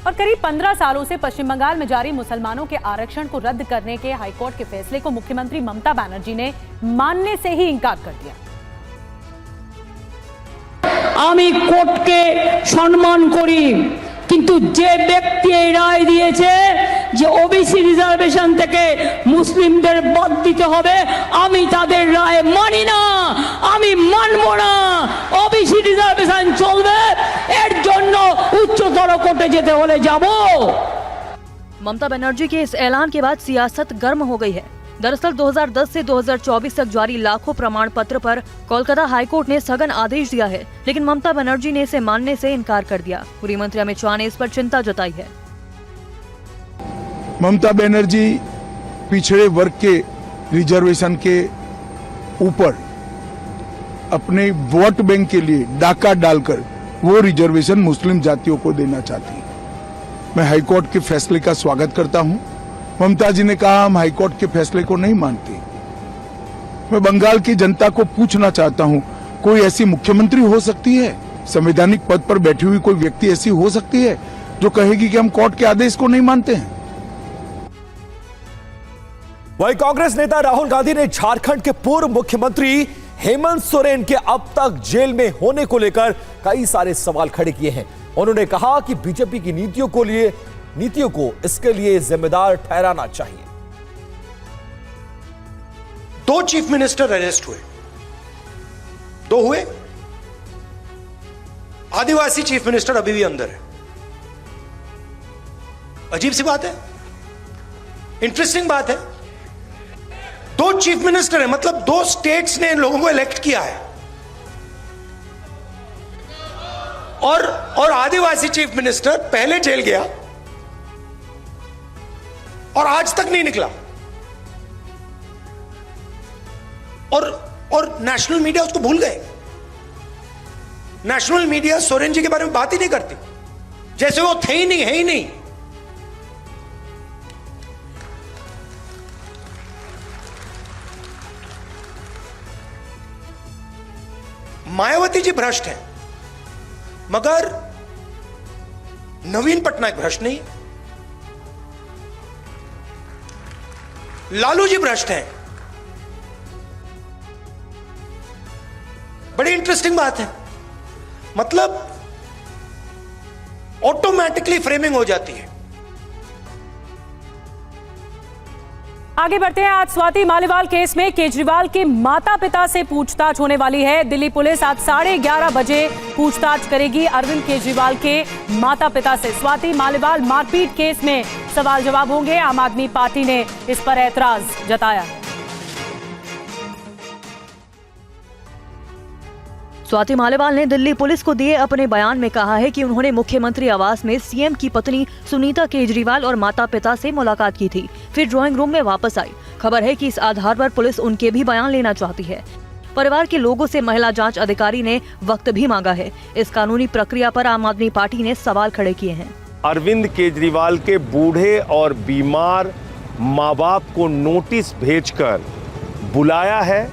और करीब 15 सालों से पश्चिम बंगाल में जारी मुसलमानों के आरक्षण को रद्द करने के हाईकोर्ट के फैसले को मुख्यमंत्री ममता बनर्जी ने मानने से ही इंकार कर दिया। आमी कोर्ट के सम्मान करी, किंतु जे व्यक्ति राय दिएছে যে ওবিসি রিজার্ভেশন থেকে মুসলিমদের বাদ দিতে হবে, আমি তাদের রায় মানি না, আমি মানব না। ওবিসি রিজার্ভেশন চলবে, এর জন্য উচ্চতর কোর্টে যেতে হলে যাব। ममता बनर्जी के इस ऐलान के बाद सियासत गर्म हो गई है। दरअसल 2010 से 2024 तक जारी लाखों प्रमाण पत्र पर कोलकाता हाईकोर्ट ने स्थगन आदेश दिया है, लेकिन ममता बनर्जी ने इसे मानने से इनकार कर दिया। गृह मंत्री अमित शाह ने इस पर चिंता जताई है। ममता बनर्जी पिछड़े वर्ग के रिजर्वेशन के ऊपर अपने वोट बैंक के लिए डाका डालकर वो रिजर्वेशन मुस्लिम जातियों को देना चाहती है। मैं हाईकोर्ट के फैसले का स्वागत करता हूं। ममता जी ने कहा हम हाईकोर्ट के फैसले को नहीं मानते। मैं बंगाल की जनता को पूछना चाहता हूं, कोई ऐसी मुख्यमंत्री हो सकती है, संवैधानिक पद पर बैठी हुई कोई व्यक्ति ऐसी हो सकती है जो कहेगी कि हम कोर्ट के आदेश को नहीं मानते हैं? वहीं कांग्रेस नेता राहुल गांधी ने झारखंड के पूर्व मुख्यमंत्री हेमंत सोरेन के अब तक जेल में होने को लेकर कई सारे सवाल खड़े किए हैं। उन्होंने कहा कि बीजेपी की नीतियों को इसके लिए जिम्मेदार ठहराना चाहिए। 2 चीफ मिनिस्टर अरेस्ट हुए, 2 हुए। आदिवासी चीफ मिनिस्टर अभी भी अंदर है। अजीब सी बात है, इंटरेस्टिंग बात है। 2 चीफ मिनिस्टर है, मतलब 2 स्टेट्स ने इन लोगों को इलेक्ट किया है, और आदिवासी चीफ मिनिस्टर पहले जेल गया और आज तक नहीं निकला, और नेशनल मीडिया उसको भूल गए। नेशनल मीडिया सोरेन जी के बारे में बात ही नहीं करती, जैसे वो थे ही नहीं, है ही नहीं। मायावती जी भ्रष्ट हैं, मगर नवीन पटनायक भ्रष्ट नहीं। लालू जी भ्रष्ट हैं। बड़ी इंटरेस्टिंग बात है, मतलब ऑटोमेटिकली फ्रेमिंग हो जाती है। आगे बढ़ते हैं। आज स्वाति मालीवाल केस में केजरीवाल के माता पिता से पूछताछ होने वाली है। दिल्ली पुलिस आज 11:30 बजे पूछताछ करेगी अरविंद केजरीवाल के माता पिता से। स्वाति मालीवाल मारपीट केस में सवाल जवाब होंगे। आम आदमी पार्टी ने इस पर ऐतराज जताया। स्वाति मालीवाल ने दिल्ली पुलिस को दिए अपने बयान में कहा है कि उन्होंने मुख्यमंत्री आवास में सीएम की पत्नी सुनीता केजरीवाल और माता पिता से मुलाकात की थी, फिर ड्राइंग रूम में वापस आई। खबर है कि इस आधार पर पुलिस उनके भी बयान लेना चाहती है। परिवार के लोगों से महिला जांच अधिकारी ने वक्त भी मांगा है। इस कानूनी प्रक्रिया पर आम आदमी पार्टी ने सवाल खड़े किए हैं। अरविंद केजरीवाल के बूढ़े और बीमार माँ बाप को नोटिस भेजकर बुलाया है।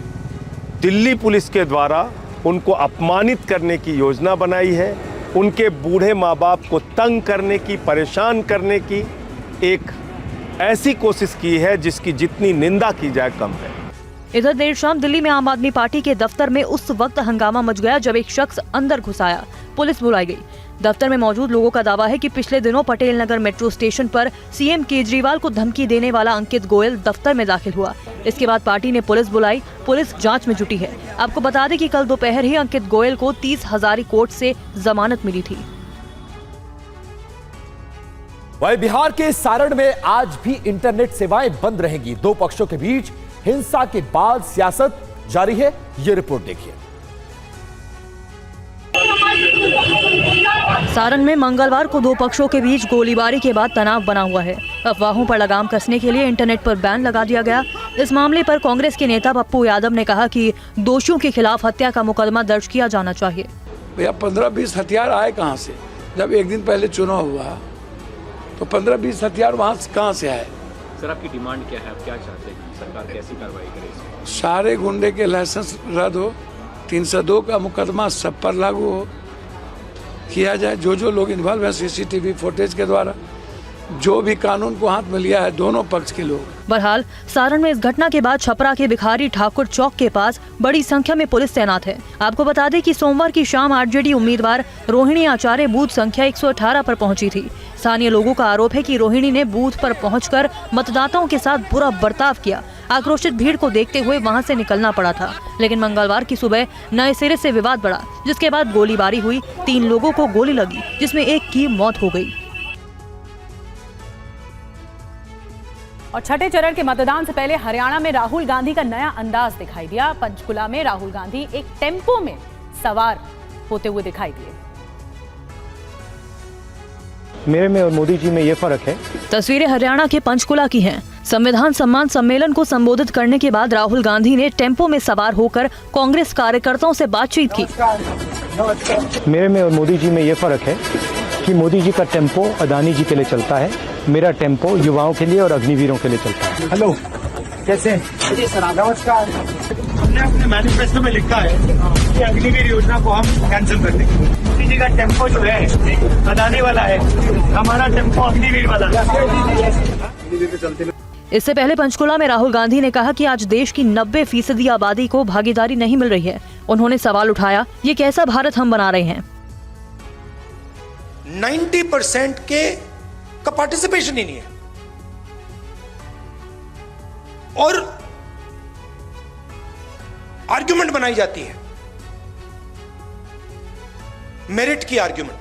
दिल्ली पुलिस के द्वारा उनको अपमानित करने की योजना बनाई है। उनके बूढ़े माँ बाप को तंग करने की, परेशान करने की एक ऐसी कोशिश की है जिसकी जितनी निंदा की जाए कम है। इधर देर शाम दिल्ली में आम आदमी पार्टी के दफ्तर में उस वक्त हंगामा मच गया जब एक शख्स अंदर घुस आया। पुलिस बुलाई गई। दफ्तर में मौजूद लोगों का दावा है कि पिछले दिनों पटेल नगर मेट्रो स्टेशन पर सीएम केजरीवाल को धमकी देने वाला अंकित गोयल दफ्तर में दाखिल हुआ। इसके बाद पार्टी ने पुलिस बुलाई। पुलिस जांच में जुटी है। आपको बता दें कि कल दोपहर ही अंकित गोयल को 30 हजारी कोर्ट से जमानत मिली थी। वहीं बिहार के सारण में आज भी इंटरनेट सेवाएं बंद रहेंगी। 2 पक्षों के बीच हिंसा के बाद सियासत जारी है। ये रिपोर्ट देखिए। सारण में मंगलवार को 2 पक्षों के बीच गोलीबारी के बाद तनाव बना हुआ है। अफवाहों पर लगाम कसने के लिए इंटरनेट पर बैन लगा दिया गया। इस मामले पर कांग्रेस के नेता पप्पू यादव ने कहा कि दोषियों के खिलाफ हत्या का मुकदमा दर्ज किया जाना चाहिए। भैया 15-20 हथियार आए कहाँ से? जब एक दिन पहले चुनाव हुआ तो 15-20 हथियार वहाँ कहाँ से आए? सर आपकी डिमांड क्या है? आप क्या चाहते हैं? सरकार कैसी कार्रवाई करे? सारे गुंडे के लाइसेंस रद्द हो, 302 का मुकदमा सब पर लागू हो, किया जाए। जो जो लोग इन्वॉल्व हैं सीसीटीवी फुटेज के द्वारा, जो भी कानून को हाथ में लिया है, दोनों पक्ष के लोग। बहरहाल सारण में इस घटना के बाद छपरा के भिखारी ठाकुर चौक के पास बड़ी संख्या में पुलिस तैनात है। आपको बता दें कि सोमवार की शाम आरजेडी उम्मीदवार रोहिणी आचार्य बूथ संख्या 118 पर पहुंची थी। स्थानीय लोगों का आरोप है कि रोहिणी ने बूथ पर पहुंचकर मतदाताओं के साथ बुरा बर्ताव किया। आक्रोशित भीड़ को देखते हुए वहां से निकलना पड़ा था, लेकिन मंगलवार की सुबह नए सिरे से विवाद बढ़ा, जिसके बाद गोलीबारी हुई। 3 लोगों को गोली लगी, जिसमें एक की मौत हो गई। और छठे चरण के मतदान से पहले हरियाणा में राहुल गांधी का नया अंदाज दिखाई दिया। पंचकुला में राहुल गांधी एक टेम्पो में सवार होते हुए दिखाई दिए। मेरे में और मोदी जी में ये फर्क है। तस्वीरें हरियाणा के पंचकुला की हैं। संविधान सम्मान सम्मेलन को संबोधित करने के बाद राहुल गांधी ने टेम्पो में सवार होकर कांग्रेस कार्यकर्ताओं से बातचीत की। मेरे में और मोदी जी में ये फर्क है कि मोदी जी का टेम्पो अदानी जी के लिए चलता है, मेरा टेम्पो युवाओं के लिए और अग्निवीरों के लिए चलता है। हेलो, कैसे हैं? जी सर, नमस्कार। हमने अपने मैनिफेस्टो में लिखा है कि अग्निवीर योजना को हम कैंसिल कर देंगे। मोदी जी का टेम्पो जो है अदानी वाला है, हमारा टेम्पो अग्निवीर वाला है। इससे पहले पंचकुला में राहुल गांधी ने कहा कि आज देश की 90% आबादी को भागीदारी नहीं मिल रही है। उन्होंने सवाल उठाया, ये कैसा भारत हम बना रहे हैं? 90% का पार्टिसिपेशन ही नहीं है। और आर्ग्यूमेंट बनाई जाती है, मेरिट की आर्ग्यूमेंट।